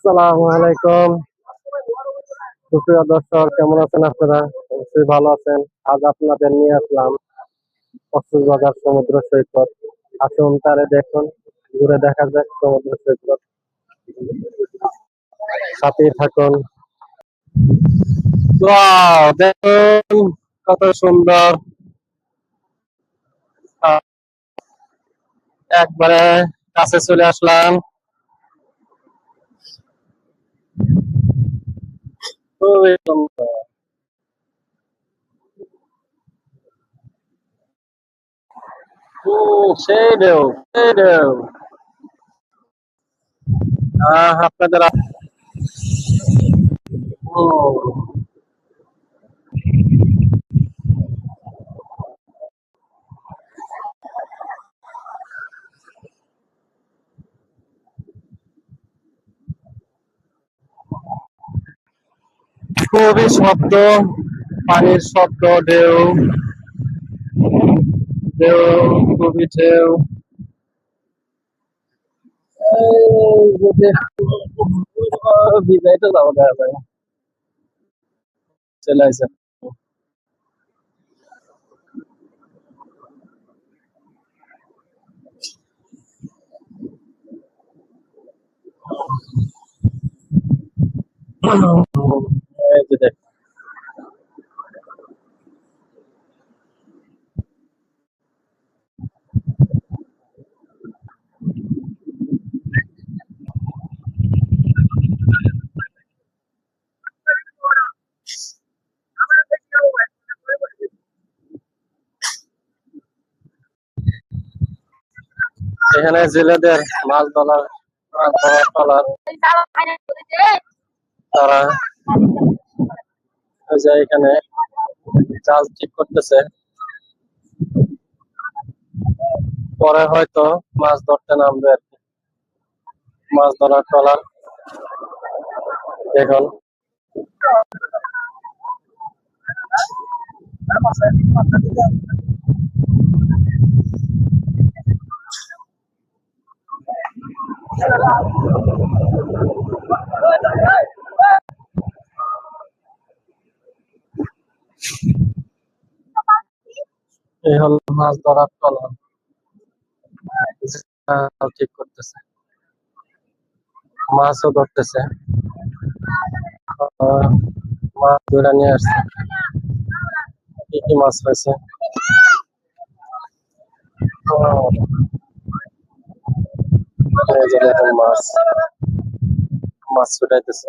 আসসালামু আলাইকুম সুপ্রিয় দর্শক, কেমন আছেন আপনারা? অবশ্যই ভালো আছেন। আজ আপনাদের নিয়ে আসলাম কক্সবাজার সমুদ্র সৈকত। আসুন তারে দেখুন, ঘুরে দেখা যাক সমুদ্র সৈকত, সাথেই থাকুন। ওয়াও, দেখুন কত সুন্দর। আহ, একবারে কাছে চলে আসলাম। খুবই সুন্দর। সেই ঢেউ, সেই ঢেউ। আপনাদের খুবই শব্দ, পানির শব্দ, ঢেউ ঢেউ, খুবই ঢেউ। যদি বিদায় তো যাবো, দেখা যায় চলে আসে। এই যে দেখ, এখানে জেলেদের মাছ ধরার তারা ওই যে এখানে জাল ঠিক করতেছে, পরে হয়তো মাছ ধরতে নামবে আর কি। মাছ ধরার ট্রলার দেখুন। এই হলো মাছ ধরার ট্রলার, জাল ঠিক করতেছে, মাছও ধরতেছে। মাছ ধরে নিয়ে আসছে। কি কি মাছ হয়েছে? এই যে দেখুন, মাছ মাছ ছুটাইতেছে।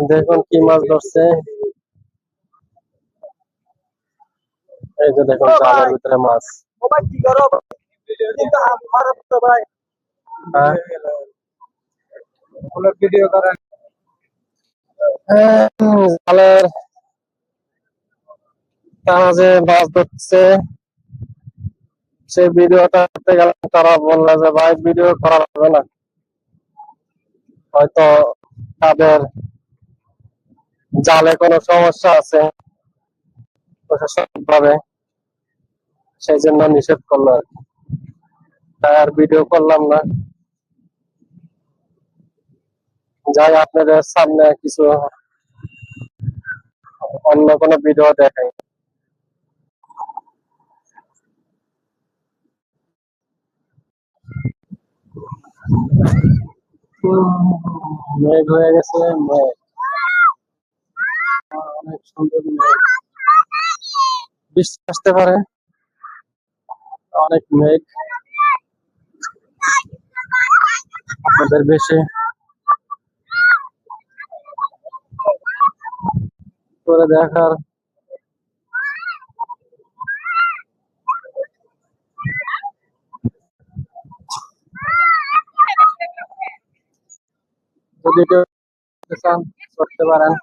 দেখুন কি মাছ ধরছে। এই যে দেখুন, জালের ভিতরে মাছ। হ্যাঁ, জালের যে মাছ ধরছে, সেই ভিডিওটা করতে গেলাম, তারা বললো যে ভাই ভিডিও করা যাবে না, হয়তো তাদের জালে কোনো সমস্যা আছে প্রশাসনিক ভাবে, সেই জন্য নিষেধ করলো আর কি। তাই আর ভিডিও করলাম না। যাই আপনাদের সামনে কিছু অন্য কোনো ভিডিও দেখাই। মেঘ হয়ে গেছে, মেঘ, অনেক সুন্দর মেঘ, বৃষ্টি আসতে পারে, অনেক মেঘ। আপনাদের বেশি করে দেখার যদি কেউ করতে চান করতে পারেন।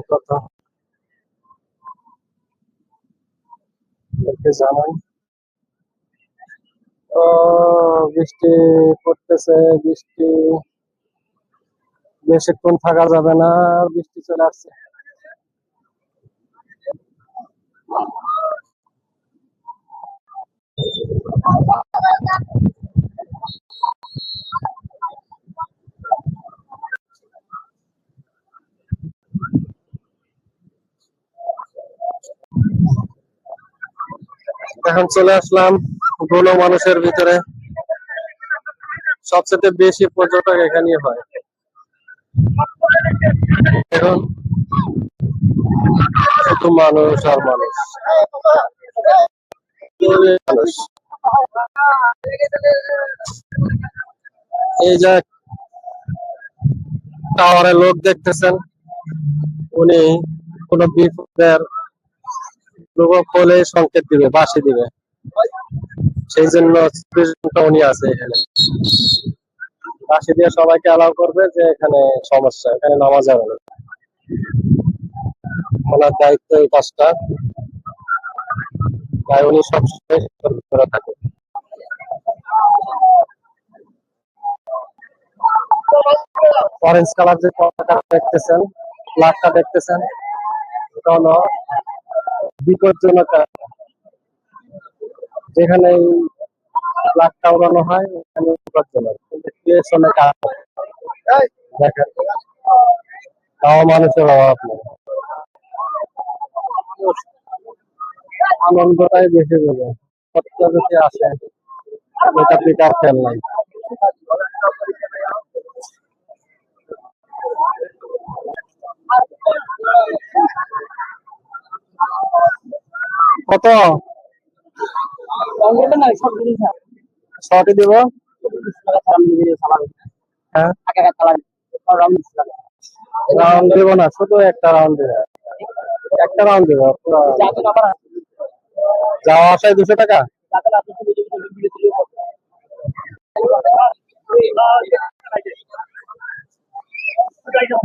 কত জানান। ও বৃষ্টি পড়তেছে, বৃষ্টি বেশিক্ষণ থাকা যাবে না, বৃষ্টি চলে আসছে। এখন চলে আসলাম গণ মানুষের ভিতরে। সবচেয়ে বেশি পর্যটক এখানেই হয়। এখন শুধু মানুষ আর মানুষ, মানুষ। এই যে টাওয়ারে লোক দেখতেছেন, উনি কোন বিপদের লোক হলে সংকেত দিবে, বাঁশি দিবে। সেই জন্য 24 ঘন্টা উনি আছে এখানে, বাঁশি দিয়ে সবাইকে অ্যালাউ করবে যে এখানে সমস্যা, এখানে নামা যাবে না। ওনার দায়িত্ব এই কাজটা, তাই উনি সবসময় সতর্ক করে থাকে। অরেঞ্জ কালার যে পতাকা দেখতেছেন, ফ্ল্যাগটা দেখতেছেন, এটা হলো বিপজ্জনক। যেখানে এই ফ্ল্যাগটা উড়ানো হয় ওখানে বিপজ্জনক, কিন্তু পেছনে কাজ করে। দেখেন, তাও মানুষের অভাব নেই, আনন্দটাই বেশি বলে। সত্য যদি আসে এটা দিকে আর খেয়াল নাই। কত শর্টই দিব? হ্যাঁ, রাউন্ড দিব না, শুধু একটা রাউন্ড দিব, একটা রাউন্ড দিব। যাওয়া আসায় 200 টাকা।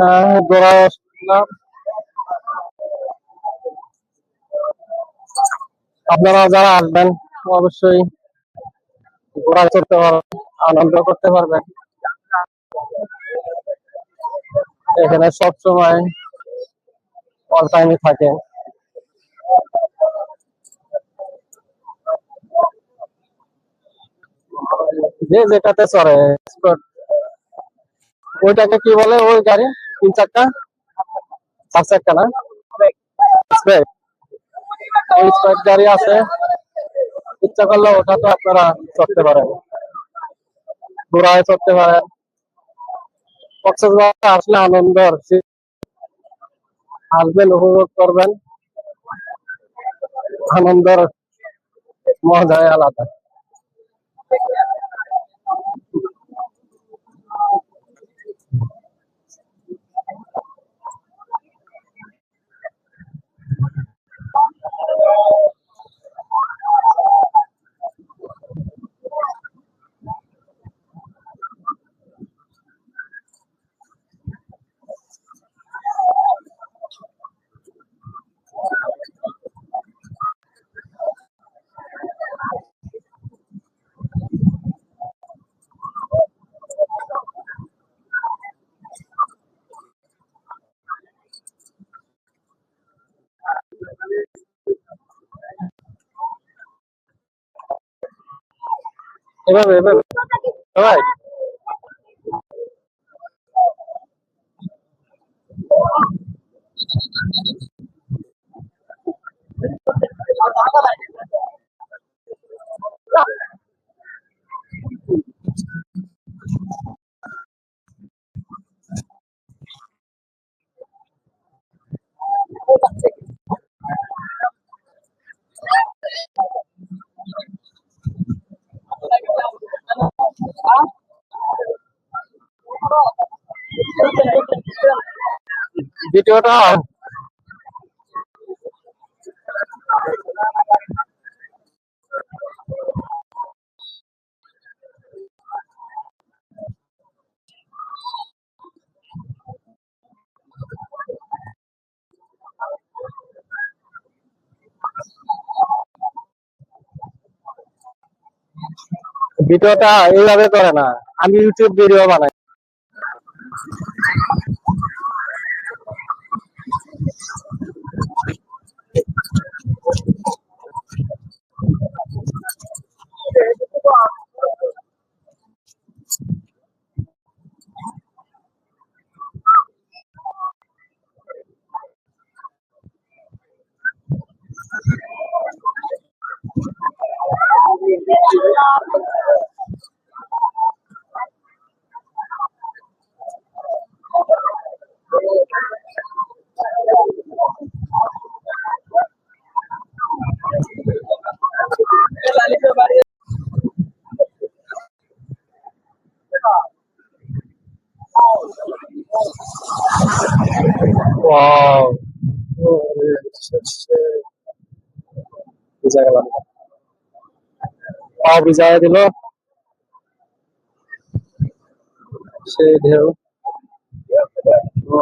হ্যাঁ, ঘোরা আসলাম। আপনারা যারা আসবেন অবশ্যই ঘোরা করতে পারবেন, আনন্দ করতে পারবেন। এখানে সব সময় অল টাইমই থাকে। যে যেটাতে চড়ে, ওইটাকে কি বলে ওই গাড়ি? 3 চাক্কা, 4 চাক্কা না? স্পেক। ওই স্পেক গাড়ি আছে, ইচ্ছা করলে ওটা তো আপনারা চড়তে পারেন, ঘোড়ায় চড়তে পারেন। কক্সবাজার আসলে আনন্দ আসবেন, উপভোগ করবেন, আনন্দের মজাই আলাদা। এভাবে এভাবে সবাই ভিডিওটা। ভিডিওটা এইভাবে করে না, আমি ইউটিউব ভিডিও বানাই। ওয়াও, ভিজা গেলাম, পাও ভিজায় দিল সেই ঢেউ। ও,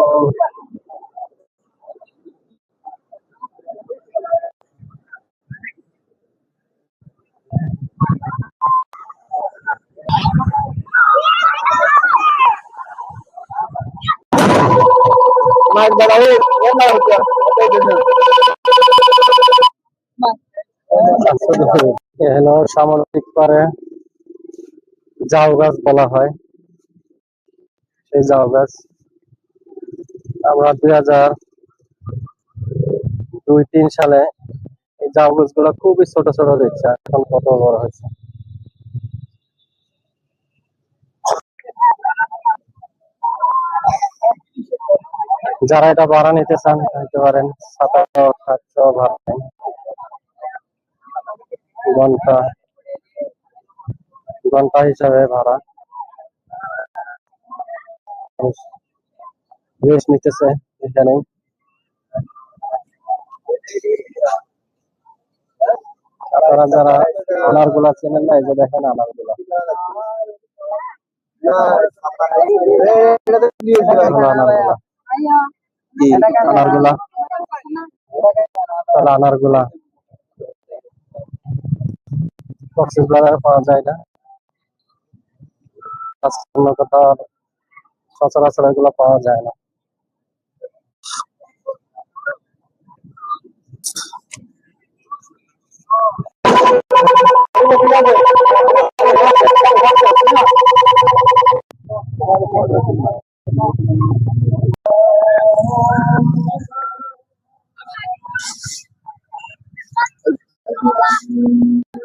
এ হলো সামুদ্রিক পাড়ে জাউ গাছ বলা হয়, সেই জাউ গাছ। আমরা 2002-03 সালে এই জাউ গাছগুলো খুবই ছোট ছোট দেখছি, এখন কত বড় হয়েছে। যারা এটা ভাড়া নিতে চান নিতে পারেন, 700-800 ভাড়া নেন ঘন্টা, ঘন্টা হিসাবে ভাড়া। রেস্ট নিতেছে এখানেই। আপনারা যারা আনার গুলা চেনেন না, এই যে দেখেন আনার গুলা, আনার গুলা, আনার গুলা কক্সবাজারে পাওয়া যায় না, অন্য কোথাও সচরাচর এগুলো পাওয়া যায় না।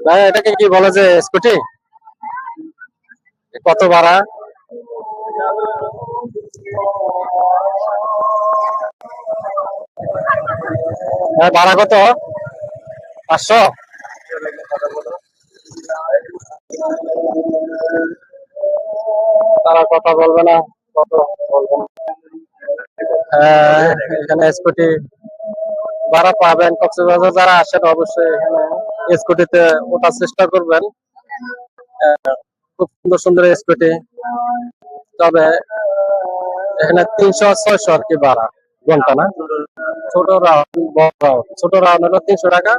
ভাই এটাকে কি বলে যে স্কুটি? কত ভাড়া? ভাড়া কত? 500? তারা কথা বলবে না, কত বলবেন? এখানে স্কুটি ভাড়া পাবেন। কক্সবাজার যারা আসেন অবশ্যই এখানে স্কুটিতে ওঠার চেষ্টা করবেন। খুব সুন্দর সুন্দর স্কুটি, তবে এখানে 300-600 আর কি ভাড়া ঘন্টা, না? ছোট রাউন্ড, বড় রাউন্ড, ছোট রাউন্ড হলো 300 টাকা,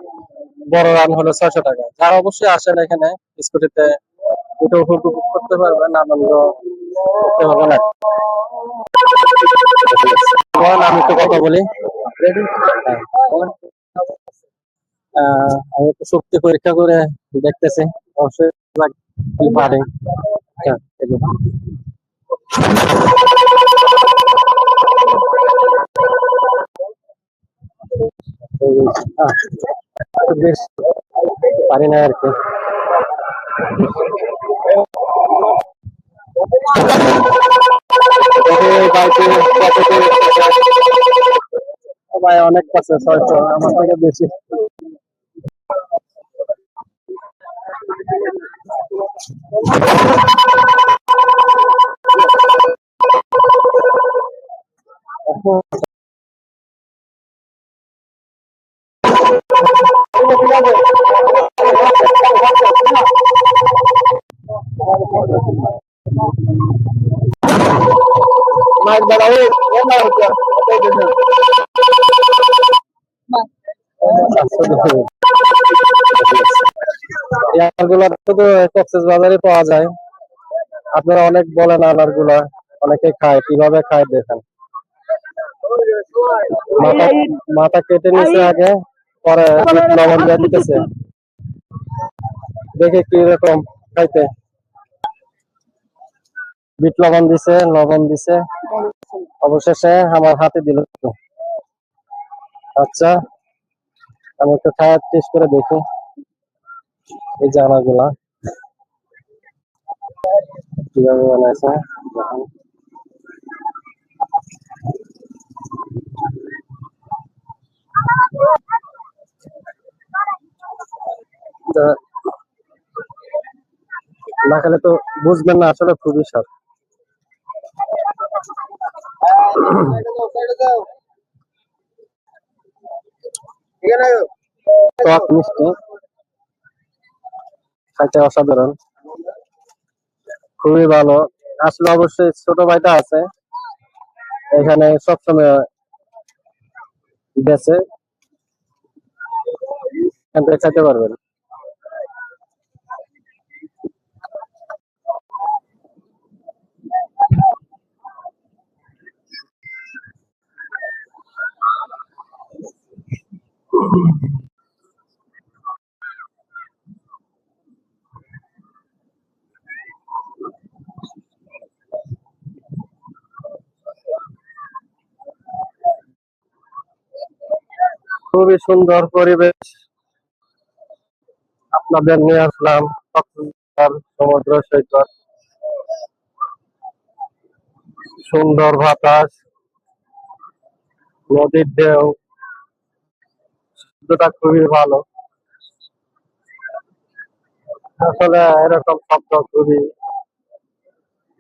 বড় রাউন্ড হলো 600 টাকা। যারা অবশ্যই আসেন এখানে স্কুটিতে উঠে উপভোগ করতে পারবেন, আনন্দ করতে পারবেন। আমি একটু কথা বলি। আমি একটু শক্তি পরীক্ষা করে দেখতেছি, অবশ্যই পারি। বেশ পারি না আর কি। ভাই অনেক কাছে 600, আমার থেকে বেশি। এই আনারগুলা শুধু কক্সবাজারে পাওয়া যায়। আপনারা অনেক বলেন আনারগুলা, অনেকে খায়, কিভাবে খায় দেখেন। মাথা মাথা কেটে নিছে আগে, পরে লবণ দিয়ে দিতেছে, দেখে কি রকম খাইতে। বিট লবণ দিছে, লবণ দিছে, অবশেষে আমার হাতে দিল। আচ্ছা, আমি একটু খাওয়া টেস্ট করে দেখি এই যে আনারগুলা কিভাবে বানাইছে দেখেন। না খেলে তো বুঝবেন না, আসলে খুবই স্বাদ। টক মিষ্টি, খাইতে অসাধারণ, খুবই ভালো। আসলে অবশ্যই ছোট ভাইটা আছে এখানে, সবসময় বেছে এখান থেকে খাইতে পারবেন। খুবই সুন্দর পরিবেশ, আপনাদের নিয়ে আসলাম কক্সবাজার সমুদ্র সৈকত। সুন্দর বাতাস, নদীর ঢেউ, শব্দটা খুবই ভালো। আসলে এরকম শব্দ খুবই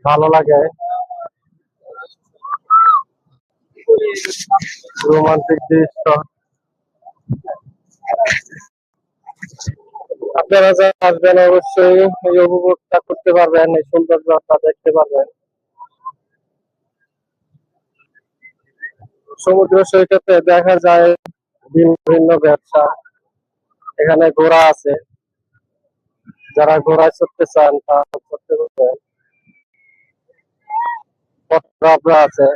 ভালো লাগে, রোমান্টিক দৃশ্য। আপনারা যারা আসবেন অবশ্যই এই উপভোগটা করতে পারবেন, এই সৌন্দর্যটা দেখতে পারবেন। সমুদ্র সৈকতে দেখা যায় ভিন্ন ভিন্ন ব্যবসা। এখানে ঘোড়া আছে, যারা ঘোড়ায় চড়তে চান তারা চড়তে পারবেন। ফটোগ্রাফার আছে,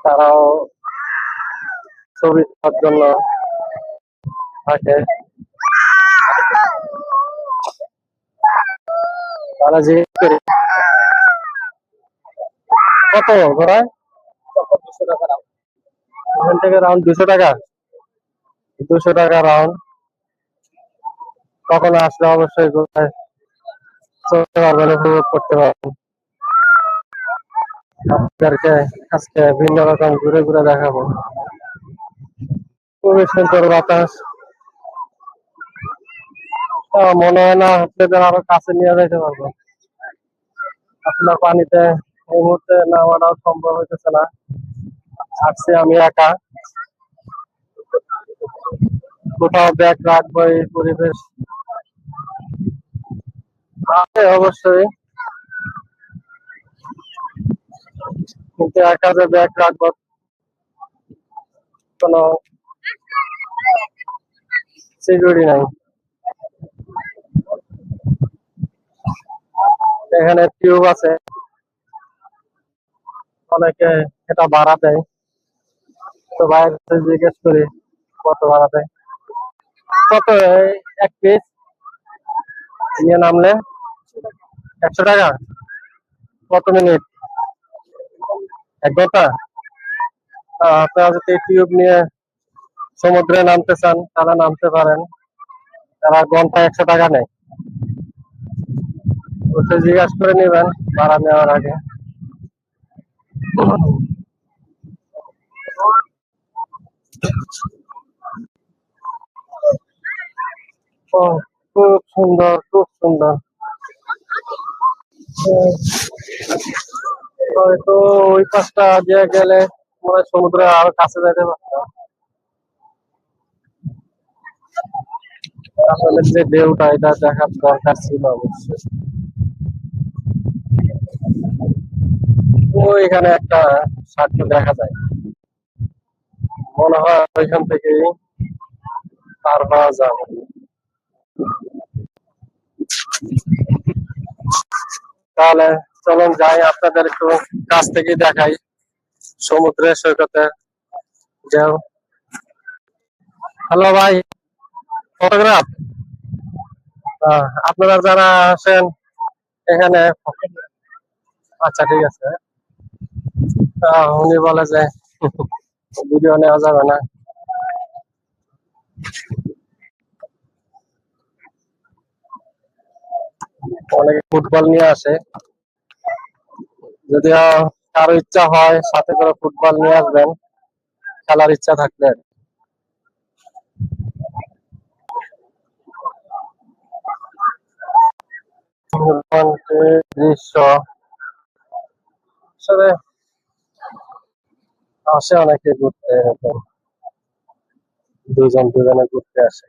তারাও ছবি তোলার জন্য থাকে। তারা জিজ্ঞেস করি কত ঘোড়ায়, ওখান থেকে রাউন্ড 200 টাকা। 200 টাকা রাউন্ড। কখনো আসলে অবশ্যই ঘোড়ায় চড়তে পারবেন, উপভোগ করতে পারবেন। আপনাদেরকে আজকে ভিন্ন রকম ঘুরে ঘুরে দেখাবো। খুবই সুন্দর বাতাস, মনে হয় না আপনাদের আরো কাছে নিয়ে যেতে পারবো। আসলে পানিতে এই মুহূর্তে নামাটাও সম্ভব হইতেছে না, আসছি আমি একা, কোথাও ব্যাগ রাখবো এই পরিবেশ আছে অবশ্যই, কিন্তু একা যে ব্যাগ রাখবো কোনো সিকিউরিটি নাই। এখানে টিউব আছে, অনেকে এটা ভাড়া দেয়, তো বাইরে জিজ্ঞেস করি কত ভাড়া দেয়। কত এক পিস নিয়ে নামলে? 100 টাকা। কত মিনিট? 1 ঘন্টা। আপনারা যদি টিউব নিয়ে সমুদ্রে নামতে চান তাহলে নামতে পারেন, তারা ঘন্টায় 100 টাকা নেয়। অবশ্যই জিজ্ঞাসা করে নেবেন ভাড়া নেওয়ার আগে। ও, খুব সুন্দর, খুব সুন্দর। হয়তো ওই পাশটা দিয়ে গেলে মনে হয় সমুদ্র আরো কাছে যেতে পারতাম। আসলে যে ঢেউটা এটা দেখার দরকার ছিল অবশ্যই। এখানে একটা সাক্ষ্য দেখা যায়, মনে হয় ওইখান থেকেই পার পাওয়া যাবে। তাহলে চলুন যাই, আপনাদের একটু কাছ থেকে দেখাই সমুদ্রের সৈকতে যাও। হ্যালো ভাই, ফটোগ্রাফ। আপনারা যারা আসেন এখানে, আচ্ছা ঠিক আছে। উনি বলে যে ভিডিও নেওয়া যাবে না। অনেকে ফুটবল নিয়ে আসে, যদি কারো ইচ্ছা হয় সাথে করে ফুটবল নিয়ে আসবেন, খেলার ইচ্ছা থাকলে। দৃশ্য আসলে আসে অনেকে ঘুরতে, এরকম দুজন দুজনে ঘুরতে আসে।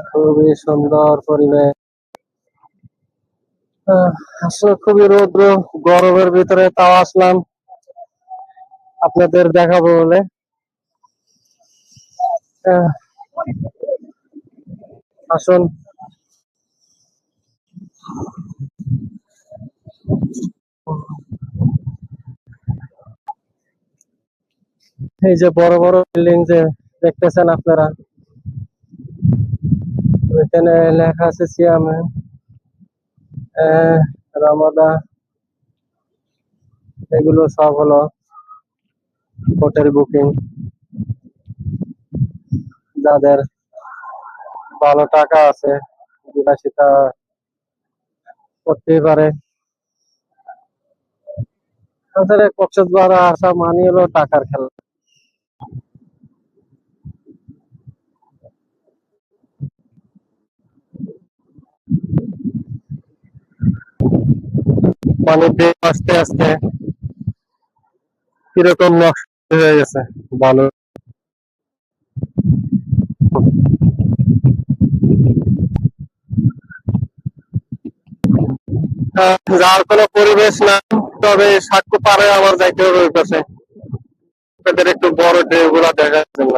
খুবই সুন্দর পরিবেশ। আসলে খুবই রৌদ্র, গরমের ভিতরে তাও আসলাম আপনাদের দেখাবো বলে। আহ, আসুন। এই যে বড় বড় বিল্ডিং যে দেখতেছেন আপনারা, এখানে লেখা আছে সিয়ামে রামাদা, এগুলো সব হলো হোটেল বুকিং। যাদের ভালো টাকা আছে বিলাসিতা করতেই পারে। আসলে কক্সবাজার আসা মানে হলো টাকার খেলা। পানির দিক আস্তে আস্তে কিরকম নষ্ট হয়ে গেছে ভালো। যার কোনো পরিবেশ না, তবে সাক্ষ্য পারে আমার যাইতে হবে ওই পাশে, আপনাদের একটু বড় ঢেউ গুলা দেখার জন্য।